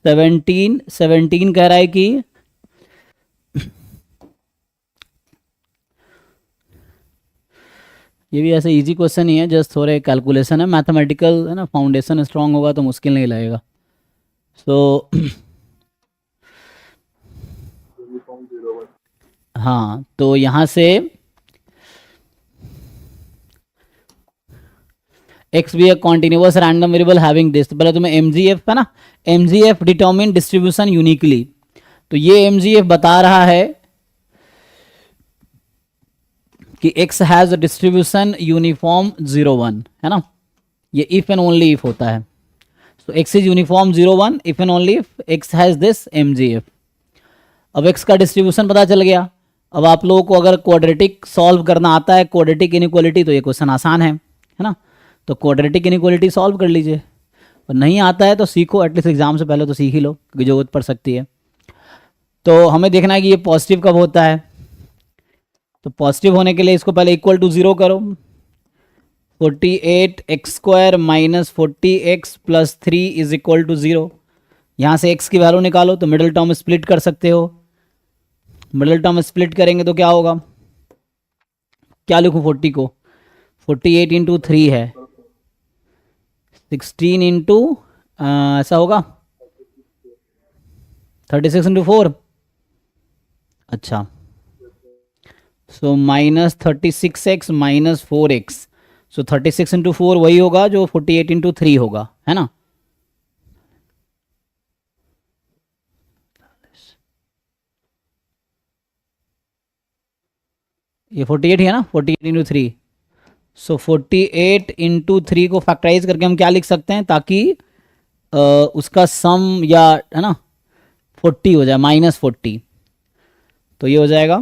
17 कह रहा है कि ये भी ऐसे इजी क्वेश्चन ही है, जस्ट थोड़े कैलकुलेशन है, मैथमेटिकल है ना, फाउंडेशन स्ट्रांग होगा तो मुश्किल नहीं लगेगा। सो हाँ, तो यहाँ से एक्स भी एक continuous random variable having this, पहले तुम्हें एमजीएफ है ना, एमजीएफ डिटरमिन डिस्ट्रीब्यूशन यूनिकली, तो ये एमजीएफ बता रहा है कि x has a distribution uniform 0 1 है ना, ये इफ एंड ओनली इफ होता है। सो x is uniform 0 1 if and only if x has this mgf। अब x का डिस्ट्रीब्यूशन पता चल गया। अब आप लोगों को अगर क्वाड्रेटिक सॉल्व करना आता है, क्वाड्रेटिक इनइक्वालिटी, तो ये क्वेश्चन आसान है ना, तो क्वाड्रेटिक इनइक्वालिटी सॉल्व कर लीजिए। और नहीं आता है तो सीखो, एटलीस्ट एग्जाम से पहले तो सीख ही लो, क्योंकि जरूरत पड़ सकती है। तो हमें देखना है कि ये पॉजिटिव कब होता है, तो पॉजिटिव होने के लिए इसको पहले इक्वल टू 0 करो। 48x² minus 40x plus 3 is equal to 0। यहाँ से x की वैल्यू निकालो, तो मिडिल टर्म स्प्लिट कर सकते हो। मिडिल टर्म स्प्लिट करेंगे तो क्या होगा, क्या लिखूँ 40 को, 48 इंटू 3 है, 16 इंटू ऐसा होगा 36 इंटू 4, अच्छा, so minus 36x minus 4x, सो 36 इंटू 4 वही होगा जो 48 इंटू 3 होगा, है ना। ये 48 है ना, 48 इंटू 3, सो 48 इंटू 3 को फैक्टराइज करके हम क्या लिख सकते हैं, ताकि उसका सम या है ना 40 हो जाए, माइनस 40, तो ये हो जाएगा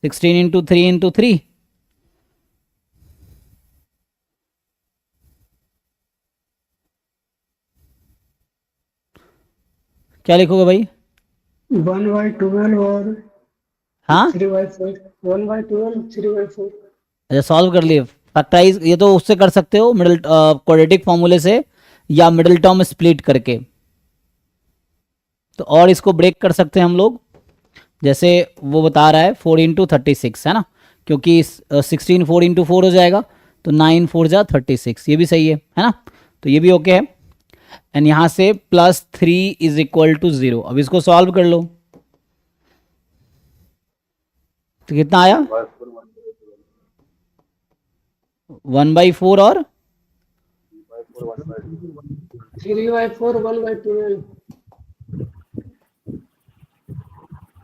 16 इंटू 3 इंटू 3, क्या लिखोगे भाई, 1/12 और हाँ 3/4, 1/12 3/4। अच्छा सॉल्व कर लिए फैक्टराइज, ये तो उससे कर सकते हो मिडिल क्वाड्रेटिक फॉर्मूले से, या मिडिल टर्म स्प्लिट करके, तो और इसको ब्रेक कर सकते हैं हम लोग, जैसे वो बता रहा है 4 इंटू 36 है ना, क्योंकि 16 4 इंटू 4 हो जाएगा, तो 9 4 जा 36, ये भी सही है ना, तो ये भी ओके है। एंड यहाँ से प्लस 3 इज इक्वल टू 0, अब इसको सॉल्व कर लो, तो कितना आया 1/4 और 3/4 1/12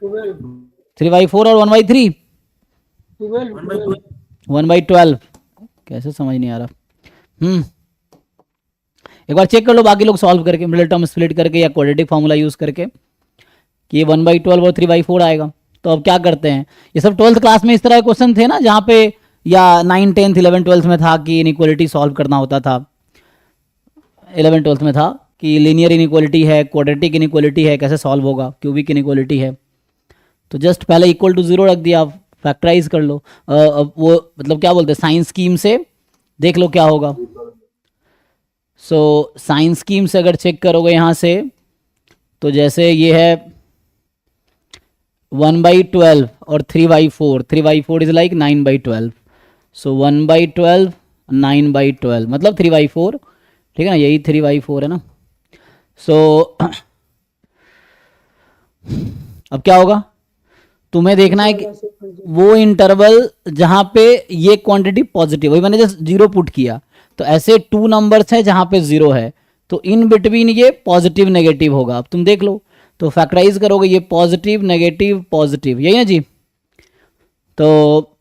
12 3/4 और 1/3 12 1/12, कैसे समझ नहीं आ रहा, एक बार चेक कर लो बाकी लोग सॉल्व करके, मिडिल टर्म स्प्लिट करके या क्वाड्रेटिक फार्मूला यूज करके, कि ये 1/12 और 3/4 आएगा। तो अब क्या करते हैं, ये सब 12th क्लास में इस तरह के क्वेश्चन थे ना, जहाँ पे या 9 10th 11 12th में था कि इनइक्वालिटी सॉल्व करना होता था, 11 12th में था कि लीनियर इनइक्वालिटी है, क्वाड्रेटिक इनइक्वालिटी है, कैसे सॉल्व होगा, क्यूबिक इनइक्वालिटी है, तो जस्ट पहले इक्वल टू 0 रख दिया, फैक्टराइज कर लो। अब वो मतलब क्या बोलते हैं, साइंस स्कीम से देख लो क्या होगा। सो साइंस स्कीम से अगर चेक करोगे यहाँ से, तो जैसे ये है 1/12 और 3/4, 3/4 इज लाइक 9/12, सो 1/12 9/12 मतलब 3/4, ठीक है ना, यही 3/4 है ना। सो अब क्या होगा, तुम्हें देखना है कि वो इंटरवल जहां पे ये क्वांटिटी पॉजिटिव, वही मैंने जस्ट 0 पुट किया, तो ऐसे 2 नंबर्स हैं जहां पे 0 है, तो इन बिटवीन ये पॉजिटिव नेगेटिव होगा। अब तुम देख लो, तो फैक्टराइज करोगे, ये पॉजिटिव नेगेटिव पॉजिटिव, यही ना जी, तो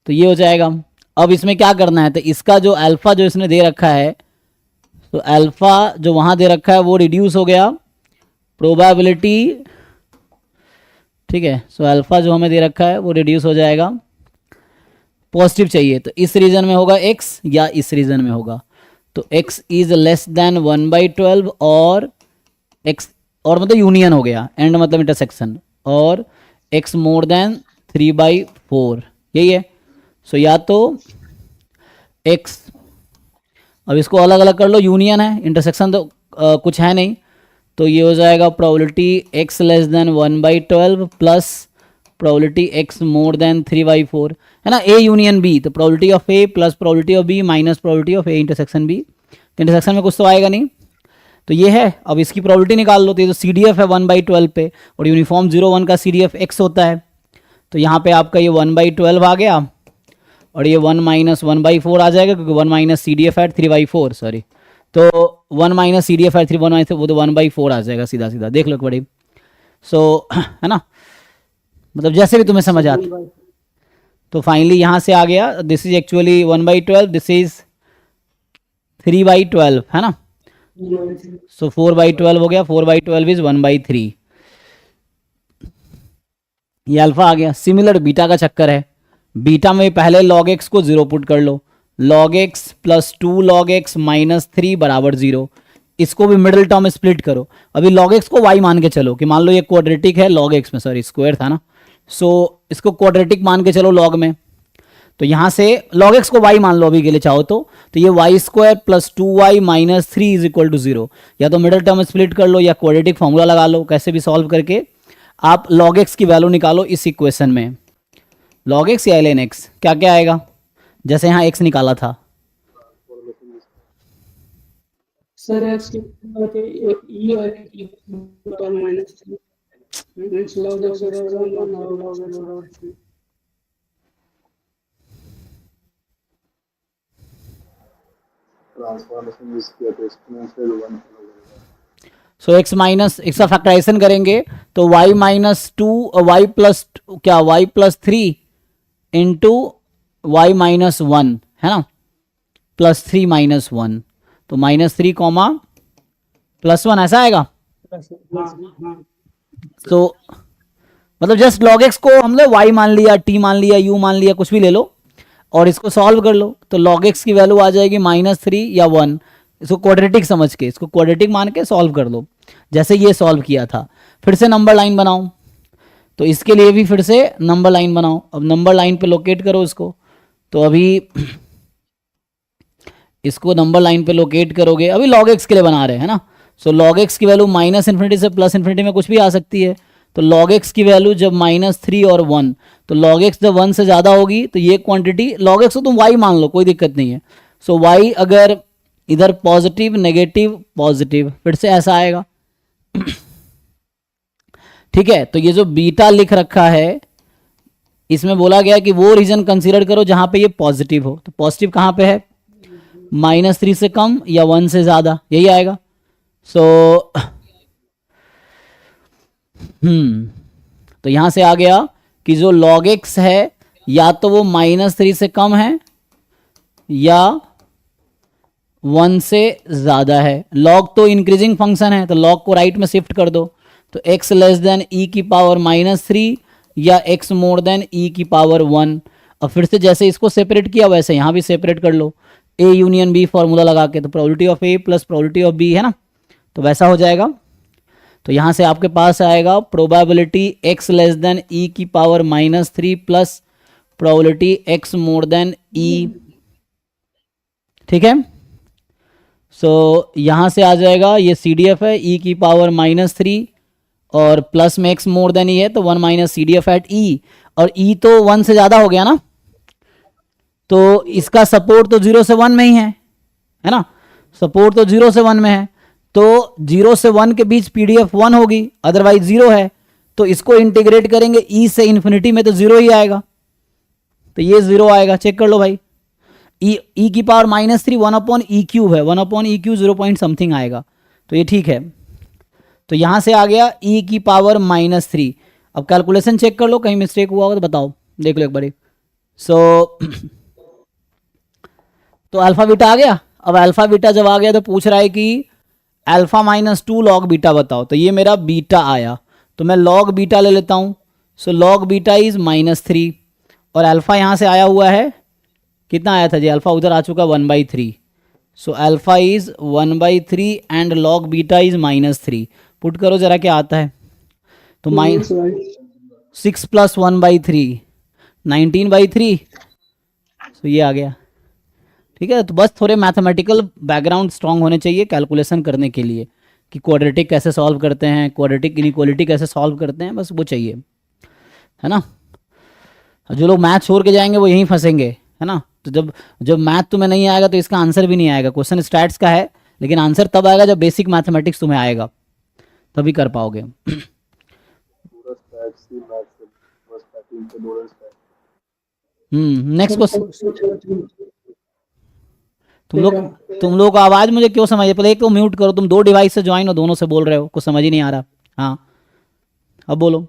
ये हो जाएगा। अब इसमें क्या करना है, तो इसका जो अल्फा जो इसने दे रखा है, तो अल्फा जो वहां दे रखा है वो रिड्यूस हो गया, प्रोबेबिलिटी, ठीक है, सो अल्फा जो हमें दे रखा है वो रिड्यूस हो जाएगा, पॉजिटिव चाहिए, तो इस रीजन में होगा x या इस रीजन में होगा, तो x इज लेस देन 1/12 और x, और मतलब यूनियन हो गया, एंड मतलब इंटरसेक्शन, और x मोर देन 3/4, यही है। सो या तो x अब इसको अलग अलग कर लो, यूनियन है, इंटरसेक्शन तो कुछ है नहीं, तो ये हो जाएगा probability x less than 1/12 plus probability x more than 3/4, है ना, a यूनियन b, तो probability of a plus probability of b minus probability of a intersection b, intersection में कुछ तो आएगा नहीं, तो ये है। अब इसकी प्रोबेबिलिटी निकाल लो, तो ये तो CDF है 1/12 पे, और यूनिफॉर्म 0 1 का CDF x होता है, तो यहाँ पे आपका ये 1/12 आ गया, और ये 1 माइनस 1/4 आ जाएगा, क्योंकि 1 माइनस CDF एट 3/4, सॉरी, तो 1 माइनस CDF एट 3 1 माइनस वो तो 1/4 आ जाएगा, सीधा सीधा देख लो एक बड़ी। सो है ना, मतलब जैसे भी तुम्हें समझ आता, तो फाइनली यहाँ से आ गया, this is actually 1/12, this is 3/12, है ना, सो 4/12 हो गया, 4/12 इज 1/3, ये अल्फा आ गया। सिमिलर बीटा का चक्कर है, बीटा में पहले log x को 0 पुट कर लो, log x plus 2 log x minus 3 बराबर 0, इसको भी मिडिल टर्म स्प्लिट करो। अभी log x को y मान के चलो, कि मान लो ये क्वाड्रेटिक है, log x में, सॉरी स्क्वायर था ना, सो इसको क्वाड्रेटिक मान के चलो log में, तो यहाँ से log x को y मान लो अभी के लिए चाहो तो ये y square plus 2y minus 3 is equal to 0, या तो मिडिल टर्म स्प्लिट कर लो या क्वाड्रेटिक फॉर्मूला लगा लो, कैसे भी सॉल्व करके आप log x की वैल्यू निकालो इस इक्वेशन में। log x या ln x क्या क्या आएगा, जैसे यहाँ x निकाला था, सर एक्स की बात है, एक ई और एक ई पर माइनस 3 मींस log x बराबर 1 और log x बराबर 3। ट्रांसफॉर्मेशन यूज किया तो exponential 1 so x minus x का फैक्टराइजेशन करेंगे तो y माइनस 2 y प्लस क्या y plus 3 into Y minus 1, है ना, प्लस 3 माइनस 1, तो माइनस 3 कॉमा प्लस 1 ऐसा आएगा। तो मतलब जस्ट log x को हम लोग y मान लिया, t मान लिया, u मान लिया, कुछ भी ले लो और इसको सॉल्व कर लो, तो log x की वैल्यू आ जाएगी -3 या 1, इसको क्वाड्रेटिक समझ के, इसको क्वाड्रेटिक मान के सॉल्व कर लो, जैसे ये सॉल्व किया था। फिर से नंबर लाइन बनाओ, तो इसके लिए भी फिर से नंबर लाइन बनाओ, अब नंबर लाइन पे लोकेट करो इसको, तो अभी इसको नंबर लाइन पे लोकेट करोगे, अभी log x के लिए बना रहे हैं ना, सो log x की वैल्यू -∞ से +∞ में कुछ भी आ सकती है, तो log x की वैल्यू जब -3 और 1, तो log x जब 1 से ज़्यादा होगी तो ये क्वांटिटी log x को तुम y मान लो, कोई दिक्कत नहीं है। सो y अगर इधर पॉजिटिव नेगेटिव पॉजिटिव, फिर से ऐसा आएगा ठीक है। तो ये जो बीटा लिख रखा है इसमें बोला गया कि वो रीजन कंसीडर करो जहां पे ये पॉजिटिव हो, तो पॉजिटिव कहां पे है, -3 से कम या 1 से ज्यादा, यही आएगा। सो तो यहां से आ गया कि जो log x है या तो वो -3 से कम है या 1 से ज्यादा है। log तो इंक्रीजिंग फंक्शन है, तो log को राइट में शिफ्ट कर दो, तो x लेस देन e की पावर -3 या x मोर देन e की पावर 1। अब फिर से जैसे इसको सेपरेट किया वैसे यहाँ भी सेपरेट कर लो, a यूनियन b फॉर्मूला लगा के, तो probability of a plus probability of b, है ना, तो वैसा हो जाएगा। तो यहाँ से आपके पास आएगा probability x less than e की power -3 plus probability x more than e, ठीक है। सो यहाँ से आ जाएगा, ये CDF है e की पावर -3 और प्लस में x मोर देन e है, तो 1 माइनस CDF एट e, और e तो 1 से ज़्यादा हो गया ना, तो इसका सपोर्ट तो 0 से 1 में ही है ना, सपोर्ट तो 0 से 1 में है, तो 0 से 1 के बीच PDF 1 होगी, अदरवाइज 0 है, तो इसको इंटीग्रेट करेंगे e से इन्फिनिटी में तो 0 ही आएगा, तो ये 0 आएगा, चेक कर लो भाई। e की पावर -3 1/e³ है, 1/e³ 0 पॉइंट समथिंग आएगा, तो ये ठीक है। तो यहाँ से आ गया e की पावर -3। अब कैलकुलेशन चेक कर लो, कहीं मिस्टेक हुआ होगा तो बताओ, देख लो एक बारी। सो तो अल्फा बीटा आ गया। अब अल्फा बीटा जब आ गया तो पूछ रहा है कि अल्फा -2 log बीटा बताओ, तो ये मेरा बीटा आया, तो मैं log बीटा ले लेता हूँ। सो log बीटा इज -3 और अल्फा यहाँ से आया हुआ है, कितना आया था जी, अल्फा उधर आ चुका 1/3, so alpha is 1/3 and log beta is -3। Put करो जरा क्या आता है, तो -6 प्लस 1/3 19/3, तो ये आ गया ठीक है, तो बस थोड़े मैथमेटिकल बैकग्राउंड स्ट्रांग होने चाहिए कैलकुलेशन करने के लिए, कि क्वाड्रेटिक कैसे सॉल्व करते हैं, क्वाड्रेटिक इनइक्वालिटी कैसे सॉल्व करते हैं, बस वो चाहिए, है ना। जो लोग मैथ छोड़ के जाएंगे वो यहीं फंसेंगे, है ना। तो जब जब मैथ तुम्हें नहीं आएगा तो इसका आंसर भी नहीं आएगा। क्वेश्चन स्टैट्स का है, लेकिन आंसर तब आएगा जब बेसिक मैथमेटिक्स तुम्हें आएगा, तभी कर पाओगे। पूरा स्टैट्स ही मैथ से बस स्टार्टिंग से दो स्टैट। Next question. क्वेश्चन 13 तुम लोग का आवाज मुझे क्यों समझ, पहले एक तो म्यूट करो, तुम दो डिवाइस से ज्वाइन हो, दोनों से बोल रहे हो, कुछ समझ ही नहीं आ रहा। हाँ अब बोलो।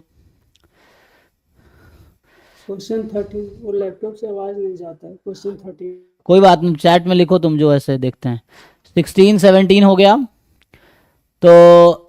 क्वेश्चन 13 वो लैपटॉप से आवाज नहीं जाता है। क्वेश्चन 13 कोई बात नहीं, चैट में लिखो तुम जो ऐसे देखते हैं। 16 17 हो गया, तो